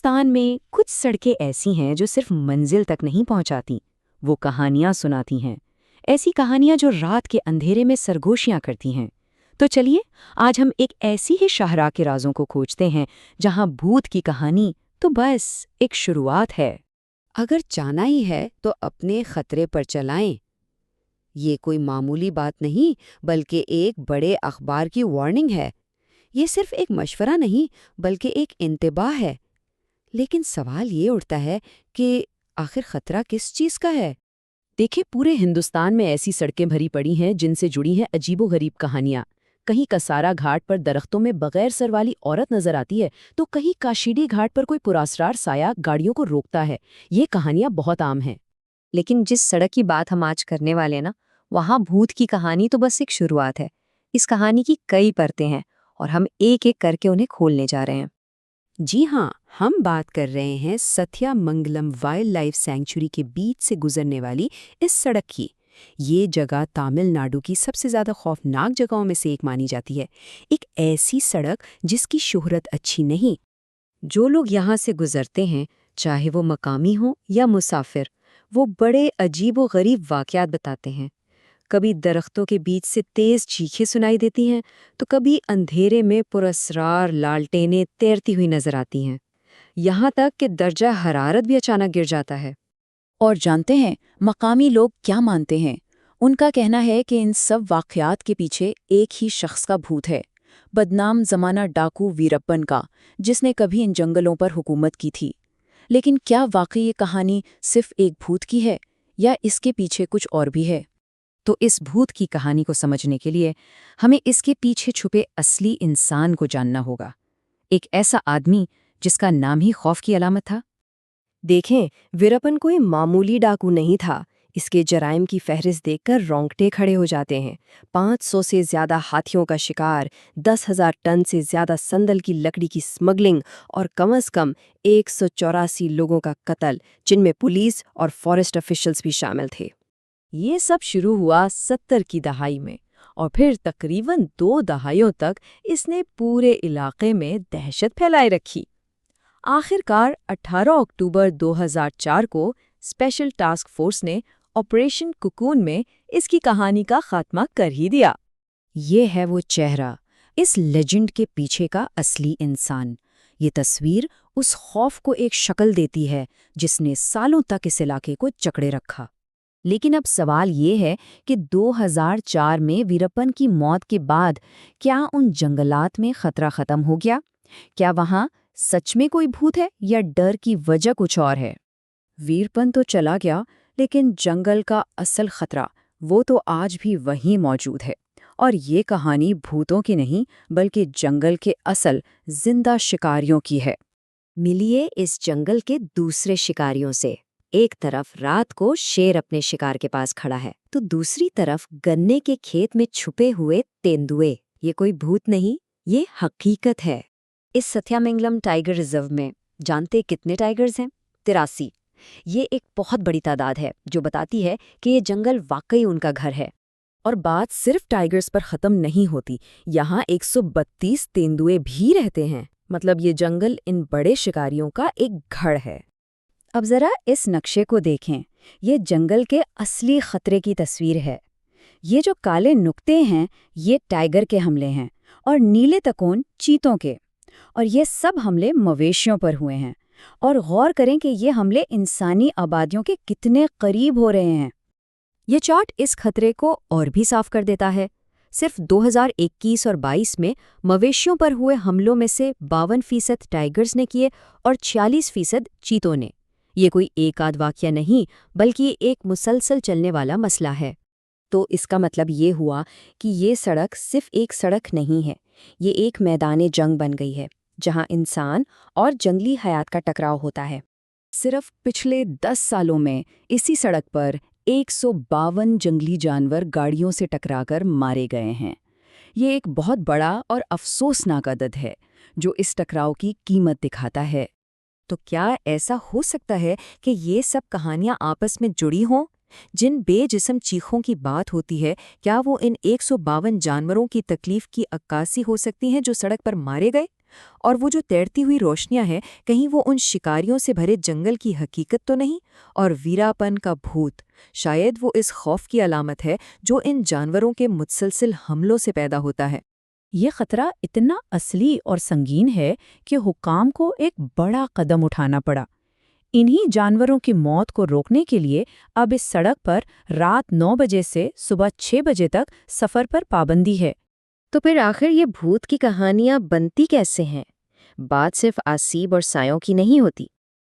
ہندوستان میں کچھ سڑکیں ایسی ہیں جو صرف منزل تک نہیں پہنچاتی، وہ کہانیاں سناتی ہیں، ایسی کہانیاں جو رات کے اندھیرے میں سرگوشیاں کرتی ہیں۔ تو چلیے آج ہم ایک ایسی ہی شاہراہ کے رازوں کو کھوجتے ہیں جہاں بھوت کی کہانی تو بس ایک شروعات ہے۔ اگر جانا ہی ہے تو اپنے خطرے پر چلائیں۔ یہ کوئی معمولی بات نہیں بلکہ ایک بڑے اخبار کی وارننگ ہے۔ یہ صرف ایک مشورہ نہیں بلکہ ایک انتباہ ہے۔ لیکن سوال یہ اٹھتا ہے کہ آخر خطرہ کس چیز کا ہے؟ دیکھیں، پورے ہندوستان میں ایسی سڑکیں بھری پڑی ہیں جن سے جڑی ہیں عجیب و غریب کہانیاں۔ کہیں کسارا گھاٹ پر درختوں میں بغیر سر والی عورت نظر آتی ہے تو کہیں کاشیڈی گھاٹ پر کوئی پراسرار سایہ گاڑیوں کو روکتا ہے۔ یہ کہانیاں بہت عام ہیں۔ لیکن جس سڑک کی بات ہم آج کرنے والے ہیں نا، وہاں بھوت کی کہانی تو بس ایک شروعات ہے۔ اس کہانی کی کئی پرتیں ہیں اور ہم ایک ایک کر کے انہیں کھولنے جا رہے ہیں۔ جی ہاں، ہم بات کر رہے ہیں ستیا منگلم وائلڈ لائف سینکچوری کے بیچ سے گزرنے والی اس سڑک کی۔ یہ جگہ تامل ناڈو کی سب سے زیادہ خوفناک جگہوں میں سے ایک مانی جاتی ہے۔ ایک ایسی سڑک جس کی شہرت اچھی نہیں۔ جو لوگ یہاں سے گزرتے ہیں، چاہے وہ مقامی ہوں یا مسافر، وہ بڑے عجیب و غریب واقعات بتاتے ہیں۔ کبھی درختوں کے بیچ سے تیز چیخیں سنائی دیتی ہیں تو کبھی اندھیرے میں پراسرار لالٹینیں تیرتی ہوئی نظر آتی ہیں، یہاں تک کہ درجہ حرارت بھی اچانک گر جاتا ہے۔ اور جانتے ہیں مقامی لوگ کیا مانتے ہیں؟ ان کا کہنا ہے کہ ان سب واقعات کے پیچھے ایک ہی شخص کا بھوت ہے، بدنام زمانہ ڈاکو ویرپن کا، جس نے کبھی ان جنگلوں پر حکومت کی تھی۔ لیکن کیا واقعی یہ کہانی صرف ایک بھوت کی ہے یا اس کے پیچھے کچھ اور بھی ہے؟ تو اس بھوت کی کہانی کو سمجھنے کے لیے ہمیں اس کے پیچھے چھپے اصلی انسان کو جاننا ہوگا، ایک ایسا آدمی جس کا نام ہی خوف کی علامت تھا۔ دیکھیں، ویرپن کوئی معمولی ڈاکو نہیں تھا۔ اس کے جرائم کی فہرست دیکھ کر رونگٹے کھڑے ہو جاتے ہیں۔ 500 سے زیادہ ہاتھیوں کا شکار، 10,000 ٹن سے زیادہ سندل کی لکڑی کی سمگلنگ اور کم از کم 184 لوگوں کا قتل، جن میں پولیس اور فارسٹ افیشلز بھی شامل تھے۔ یہ سب شروع ہوا 70 کی دہائی میں، اور پھر تقریباً 2 دہائیوں تک اس نے پورے علاقے میں دہشت پھیلائے رکھی۔ آخر کار 18 اکتوبر 2004 کو اسپیشل ٹاسک فورس نے آپریشن کوکون میں اس کی کہانی کا خاتمہ کر ہی دیا۔ یہ ہے وہ چہرہ، اس لیجنڈ کے پیچھے کا اصلی انسان۔ یہ تصویر اس خوف کو ایک شکل دیتی ہے جس نے سالوں تک اس علاقے کو جکڑے رکھا۔ لیکن اب سوال یہ ہے کہ 2004 میں ویرپن کی موت کے بعد کیا ان جنگلات میں خطرہ ختم ہو گیا؟ کیا وہاں سچ میں کوئی بھوت ہے یا ڈر کی وجہ کچھ اور ہے؟ ویرپن تو چلا گیا، لیکن جنگل کا اصل خطرہ وہ تو آج بھی وہیں موجود ہے۔ اور یہ کہانی بھوتوں کی نہیں بلکہ جنگل کے اصل زندہ شکاریوں کی ہے۔ ملیے اس جنگل کے دوسرے شکاریوں سے۔ ایک طرف رات کو شیر اپنے شکار کے پاس کھڑا ہے تو دوسری طرف گنے کے کھیت میں چھپے ہوئے تیندوے۔ یہ کوئی بھوت نہیں، یہ حقیقت ہے۔ اس ستیا منگلم ٹائیگر ریزرو میں جانتے کتنے ٹائیگرز ہیں؟ 83۔ یہ ایک بہت بڑی تعداد ہے جو بتاتی ہے کہ یہ جنگل واقعی ان کا گھر ہے۔ اور بات صرف ٹائیگرز پر ختم نہیں ہوتی، یہاں 132 تیندوے بھی رہتے ہیں۔ مطلب یہ جنگل ان بڑے شکاریوں کا ایک گھر ہے۔ اب ذرا اس نقشے کو دیکھیں، یہ جنگل کے اصلی خطرے کی تصویر ہے۔ یہ جو کالے نقطے ہیں یہ ٹائیگر کے حملے ہیں اور نیلے تکون چیتوں کے، اور یہ سب حملے مویشیوں پر ہوئے ہیں۔ اور غور کریں کہ یہ حملے انسانی آبادیوں کے کتنے قریب ہو رہے ہیں۔ یہ چارٹ اس خطرے کو اور بھی صاف کر دیتا ہے۔ صرف 2021 اور 22 میں مویشیوں پر ہوئے حملوں میں سے 52% ٹائیگرز نے کیے اور 46% چیتوں نے۔ یہ کوئی ایک آدھ واقعہ نہیں بلکہ ایک مسلسل چلنے والا مسئلہ ہے۔ تو اس کا مطلب یہ ہوا کہ یہ سڑک صرف ایک سڑک نہیں ہے، یہ ایک میدان جنگ بن گئی ہے جہاں انسان اور جنگلی حیات کا ٹکراؤ ہوتا ہے۔ صرف پچھلے 10 سالوں میں اسی سڑک پر 152 جنگلی جانور گاڑیوں سے ٹکرا کر مارے گئے ہیں۔ یہ ایک بہت بڑا اور افسوسناک عدد ہے جو اس ٹکراؤ کی قیمت دکھاتا ہے۔ تو کیا ایسا ہو سکتا ہے کہ یہ سب کہانیاں آپس میں جڑی ہوں؟ جن بے جسم چیخوں کی بات ہوتی ہے، کیا وہ ان 152 جانوروں کی تکلیف کی عکاسی ہو سکتی ہیں جو سڑک پر مارے گئے؟ اور وہ جو تیرتی ہوئی روشنیاں ہیں کہیں وہ ان شکاریوں سے بھرے جنگل کی حقیقت تو نہیں؟ اور ویراپن کا بھوت شاید وہ اس خوف کی علامت ہے جو ان جانوروں کے متسلسل حملوں سے پیدا ہوتا ہے۔ یہ خطرہ اتنا اصلی اور سنگین ہے کہ حکام کو ایک بڑا قدم اٹھانا پڑا۔ انہی جانوروں کی موت کو روکنے کے لیے اب اس سڑک پر رات 9 بجے سے صبح 6 بجے تک سفر پر پابندی ہے۔ تو پھر آخر یہ بھوت کی کہانیاں بنتی کیسے ہیں؟ بات صرف آسیب اور سایوں کی نہیں ہوتی۔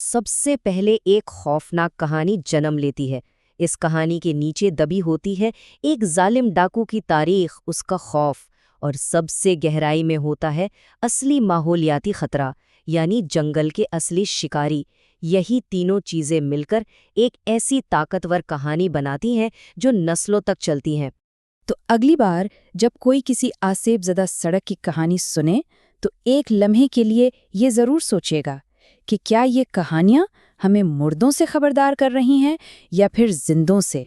سب سے پہلے ایک خوفناک کہانی جنم لیتی ہے۔ اس کہانی کے نیچے دبی ہوتی ہے ایک ظالم ڈاکو کی تاریخ، اس کا خوف، اور سب سے گہرائی میں ہوتا ہے اصلی ماحولیاتی خطرہ، یعنی جنگل کے اصلی شکاری۔ یہی تینوں چیزیں مل کر ایک ایسی طاقتور کہانی بناتی ہیں جو نسلوں تک چلتی ہیں۔ تو اگلی بار جب کوئی کسی آسیب زدہ سڑک کی کہانی سنے تو ایک لمحے کے لیے یہ ضرور سوچے گا کہ کیا یہ کہانیاں ہمیں مردوں سے خبردار کر رہی ہیں یا پھر زندوں سے۔